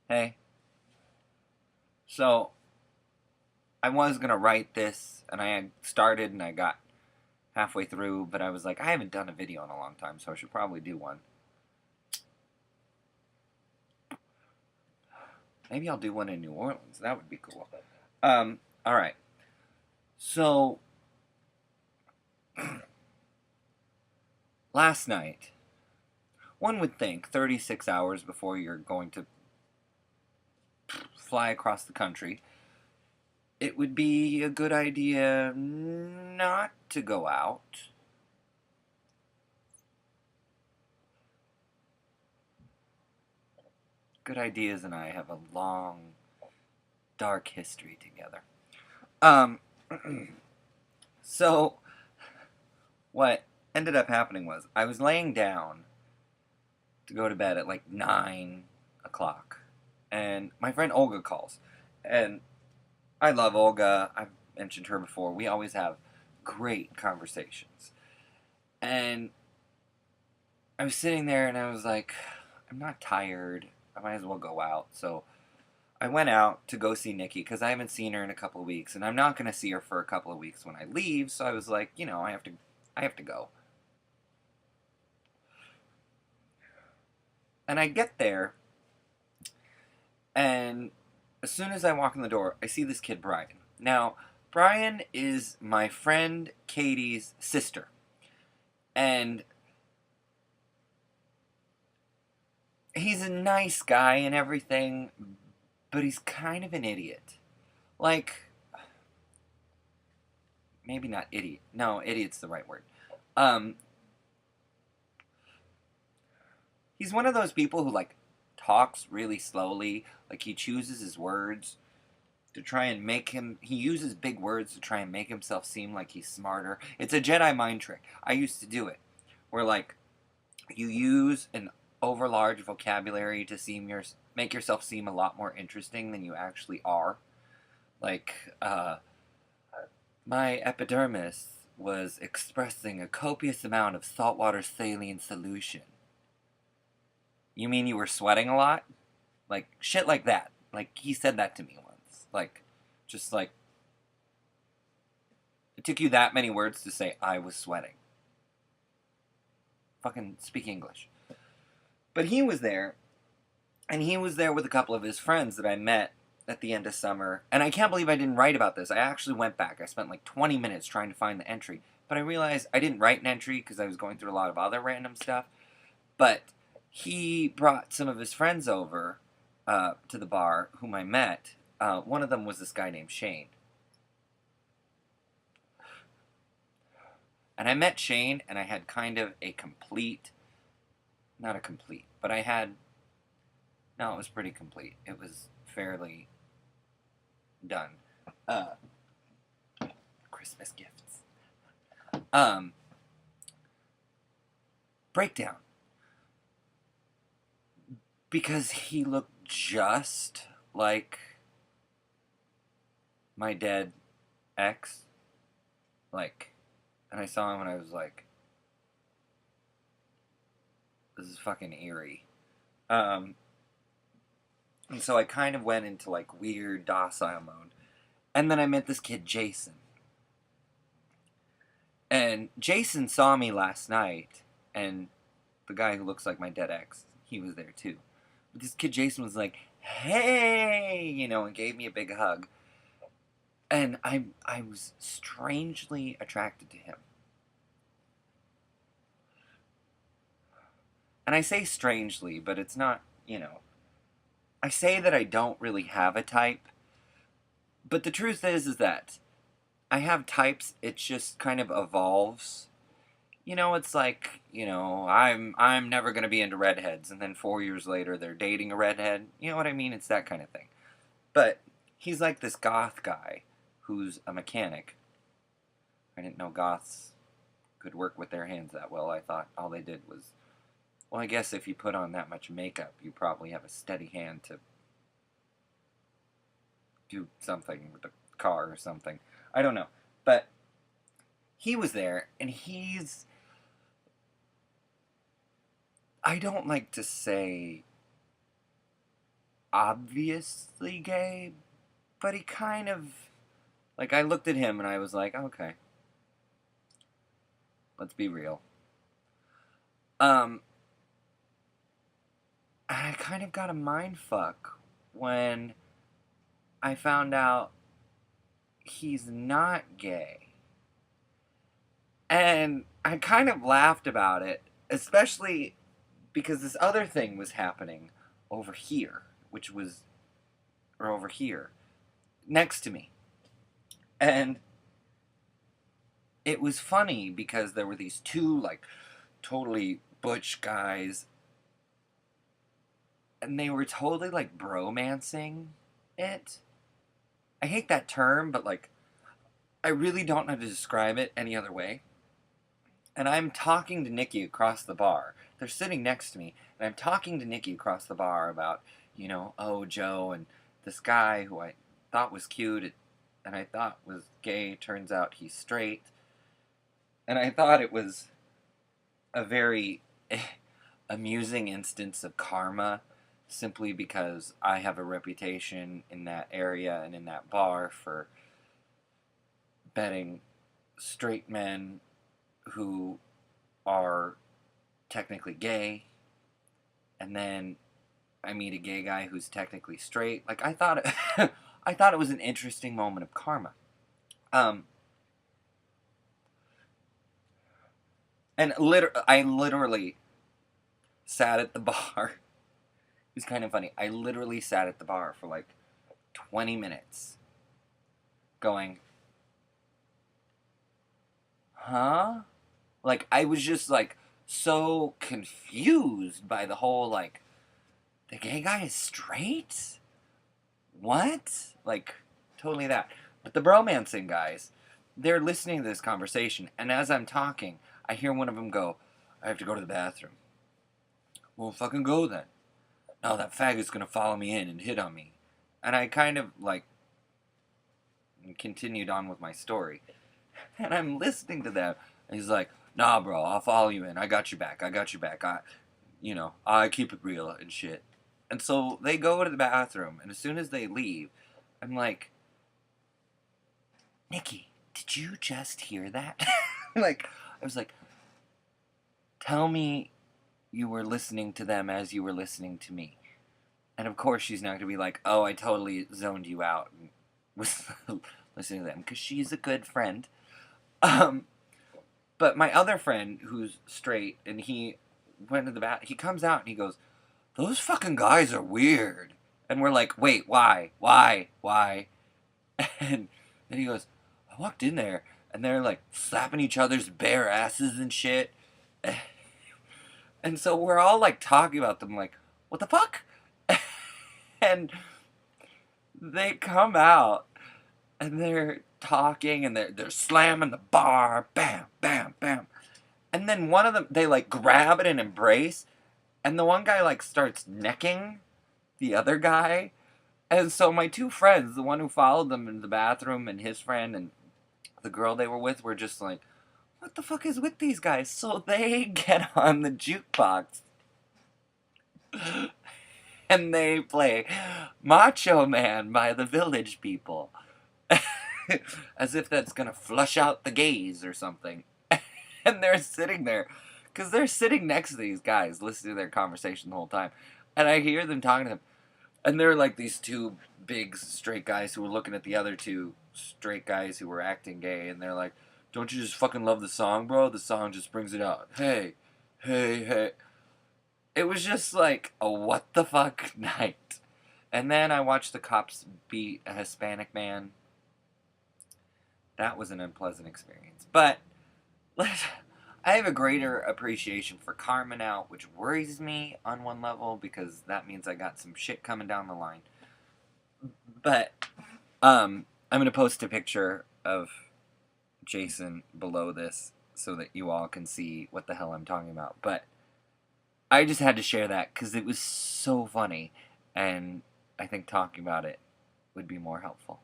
Hey, so I was gonna write this, and I had started, and I got halfway through, but I was like, I haven't done a video in a long time, so I should probably do one. Maybe I'll do one in New Orleans. That would be cool. All right. So last night, one would think 36 hours before you're going to fly across the country, it would be a good idea not to go out. Good Ideas and I have a long, dark history together. Um, so what ended up happening was I was laying down to go to bed at like 9 o'clock, and my friend Olga calls, and I love Olga. I've mentioned her before. We always have great conversations, and I was sitting there and I was like, I'm not tired. I might as well go out. So I went out to go see Nikki because I haven't seen her in a couple of weeks, and I'm not going to see her for a couple of weeks when I leave. So I was like, I have to go. And I get there, and as soon as I walk in the door, I see this kid, Brian. Now, Brian is my friend Katie's sister. And he's a nice guy and everything, but he's kind of an idiot. Like, maybe not idiot. No, idiot's the right word. Um, he's one of those people who, like, talks really slowly. Like, he chooses his words to try and he uses big words to try and make himself seem like he's smarter. It's a Jedi mind trick. I used to do it, where like you use an overlarge vocabulary to make yourself seem a lot more interesting than you actually are. Like, my epidermis was expressing a copious amount of saltwater saline solution. You mean you were sweating a lot? Like shit like that. Like he said that to me once. Like, just like it took you that many words to say I was sweating. Fucking speak English. But he was there, and he was there with a couple of his friends that I met at the end of summer. And I can't believe I didn't write about this. I actually went back. I spent like 20 minutes trying to find the entry. But I realized I didn't write an entry because I was going through a lot of other random stuff. But he brought some of his friends over to the bar, whom I met. One of them was this guy named Shane. And I met Shane, and I had kind of a complete, not a complete, but I had, no, it was pretty complete. It was fairly done. Uh, Christmas gifts. Um, Breakdown. Because he looked just like my dead ex. Like, and I saw him and I was like, this is fucking eerie. Um, and so I kind of went into like weird docile mode. And then I met this kid, Jason. And Jason saw me last night, and the guy who looks like my dead ex, he was there too. But this kid, Jason, was like, hey, and gave me a big hug. And I was strangely attracted to him. And I say strangely, but it's not. I say that I don't really have a type, but the truth is that I have types, it just kind of evolves. It's like, I'm never gonna be into redheads, and then 4 years later they're dating a redhead. You know what I mean? It's that kind of thing. But he's like this goth guy who's a mechanic. I didn't know goths could work with their hands that well. I thought all they did was, well, I guess if you put on that much makeup, you probably have a steady hand to do something with the car or something. I don't know. But he was there, and I don't like to say obviously gay, but he kind of, like, I looked at him and I was like, okay, let's be real. I kind of got a mind fuck when I found out he's not gay. And I kind of laughed about it, especially because this other thing was happening over here, or over here, next to me. And it was funny because there were these two, like, totally butch guys, and they were totally, like, bromancing it. I hate that term, but, like, I really don't know how to describe it any other way. And I'm talking to Nikki across the bar. They're sitting next to me, and I'm talking to Nikki across the bar about, oh, Joe, and this guy who I thought was cute, and I thought was gay, turns out he's straight. And I thought it was a very amusing instance of karma, simply because I have a reputation in that area and in that bar for betting straight men who are technically gay, and then I meet a gay guy who's technically straight. Like, I thought I thought it was an interesting moment of karma. And I literally sat at the bar. It was kind of funny. I literally sat at the bar for like 20 minutes going, huh? Like, I was just, like, so confused by the whole, like, the gay guy is straight? What? Like, totally that. But the bromancing guys, they're listening to this conversation, and as I'm talking, I hear one of them go, I have to go to the bathroom. Well, fucking go then. No, that faggot's gonna follow me in and hit on me. And I kind of, like, continued on with my story. And I'm listening to them, and he's like, nah, bro, I'll follow you in. I got your back. I keep it real and shit. And so they go to the bathroom, and as soon as they leave, I'm like, Nikki, did you just hear that? Like, I was like, tell me you were listening to them as you were listening to me. And of course she's not going to be like, oh, I totally zoned you out and was listening to them, because she's a good friend. But my other friend, who's straight, and he went to the bath, he comes out and he goes, those fucking guys are weird. And we're like, wait, why? And then he goes, I walked in there, and they're like slapping each other's bare asses and shit. And so we're all like talking about them, like, what the fuck? And they come out, and they're talking, and they're slamming the bar, bam, bam, bam. And then one of them, they like grab it and embrace, and the one guy like starts necking the other guy. And so my two friends, the one who followed them into the bathroom, and his friend, and the girl they were with, were just like, what the fuck is with these guys? So they get on the jukebox and they play Macho Man by the Village People. As if that's gonna flush out the gays or something. And they're sitting there, because they're sitting next to these guys, listening to their conversation the whole time. And I hear them talking to them. And they're like these two big straight guys who were looking at the other two straight guys who were acting gay. And they're like, don't you just fucking love the song, bro? The song just brings it out. Hey, hey, hey. It was just like a what the fuck night. And then I watched the cops beat a Hispanic man. That was an unpleasant experience. But I have a greater appreciation for karma now, which worries me on one level, because that means I got some shit coming down the line. But I'm going to post a picture of Jason below this so that you all can see what the hell I'm talking about. But I just had to share that because it was so funny, and I think talking about it would be more helpful.